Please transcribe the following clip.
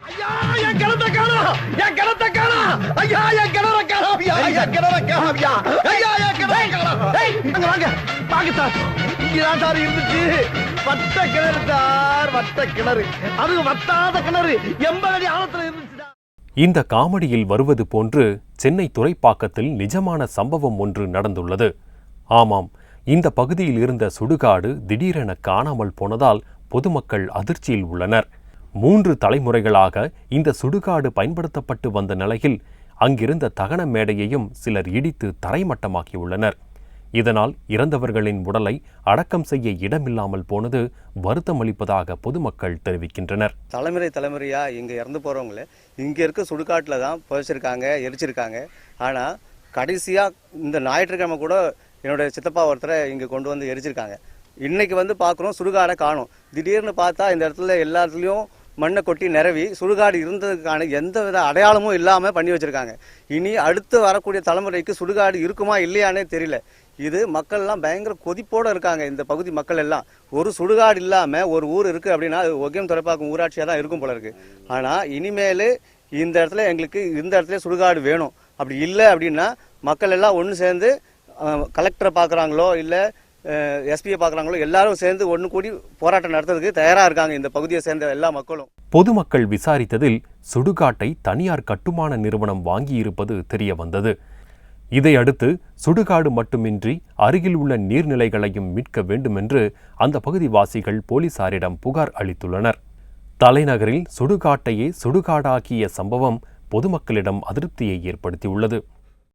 ஐயா என் கிணத்தை காணோம், என் கிணத்தை காணோம், ஐயா என் கிணறை காணோம், ஐயா என் கிணறை காணோம், ஐயா என் கிணறை காணோம். வாங்க வாங்க வாங்க சார், இங்கதான் சார் இருந்துச்சு. வட்ட கிணறு சார், வட்ட கிணறு, அது வட்டாத கிணறு, 80 அடி ஆழத்துல இருந்துச்சு. இந்த காமெடியில் வருவது போன்று சென்னை துறைப்பாக்கத்தில் நிஜமான சம்பவம் ஒன்று நடந்துள்ளது. ஆமாம், இந்த பகுதியில் இருந்த சுடுகாடு திடீரென காணாமல் போனதால் பொதுமக்கள் அதிர்ச்சியில் உள்ளனர். 3 தலைமுறைகளாக இந்த சுடுகாடு பயன்படுத்தப்பட்டு வந்த நிலையில் அங்கிருந்த தகன மேடையையும் சிலர் இடித்து தரைமட்டமாக்கியுள்ளனர். இதனால் இறந்தவர்களின் உடலை அடக்கம் செய்ய இடமில்லாமல் போனது வருத்தமளிப்பதாக பொதுமக்கள் தெரிவிக்கின்றனர். தலைமுறையா இங்க இறந்து போறவங்கள இங்க இருக்க சுடுகாட்டுல தான் புதைச்சிருக்காங்க, எரிச்சிருக்காங்க. ஆனா கடைசியா இந்த ஞாயிற்றுக்கிழமை கூட என்னுடைய சித்தப்பா ஒருத்தரை இங்க கொண்டு வந்து எரிச்சிருக்காங்க. இன்னைக்கு வந்து பாக்குறோம், சுடுகாடை காணும். திடீர்னு பார்த்தா இந்த இடத்துல எல்லா இடத்துலயும் மண்ணை கொட்டி நிரவி சுடுகாடு இருந்ததுக்கான எந்த வித அடையாளமும் இல்லாம பண்ணி வச்சிருக்காங்க. இனி அடுத்து வரக்கூடிய தலைமுறைக்கு சுடுகாடு இருக்குமா இல்லையானே தெரியல. இது மக்கள் எல்லாம் பயங்கர கொதிப்போட இருக்காங்க. இந்த பகுதி மக்கள் எல்லாம் ஒரு சுடுகாடு இல்லாம ஒரு ஊர் இருக்கு அப்படின்னா ஒகேம் துறைப்பாக்கம் ஊராட்சியா தான் இருக்கும் போல இருக்கு. ஆனா இனிமேல் இந்த இடத்துல எங்களுக்கு இந்த இடத்துல சுடுகாடு வேணும். அப்படி இல்லை அப்படின்னா மக்கள் எல்லாம் ஒன்று சேர்ந்து கலெக்டரை பார்க்குறாங்களோ இல்லை எஸ்பியை பார்க்குறாங்களோ எல்லாரும் சேர்ந்து ஒன்று கூடி போராட்டம் நடத்துறதுக்கு தயாராக இருக்காங்க இந்த பகுதியை சேர்ந்த எல்லா மக்களும். பொதுமக்கள் விசாரித்ததில் சுடுகாட்டை தனியார் கட்டுமான நிறுவனம் வாங்கியிருப்பது தெரிய வந்தது. இதையடுத்து சுடுகாடு மட்டுமின்றி அருகில் உள்ள நீர்நிலைகளையும் மீட்க வேண்டுமென்று அந்த பகுதிவாசிகள் போலீசாரிடம் புகார் அளித்துள்ளனர். தலைநகரில் சுடுகாட்டையே சுடுகாடாக்கிய சம்பவம் பொதுமக்களிடம் அதிருப்தியை ஏற்படுத்தியுள்ளது.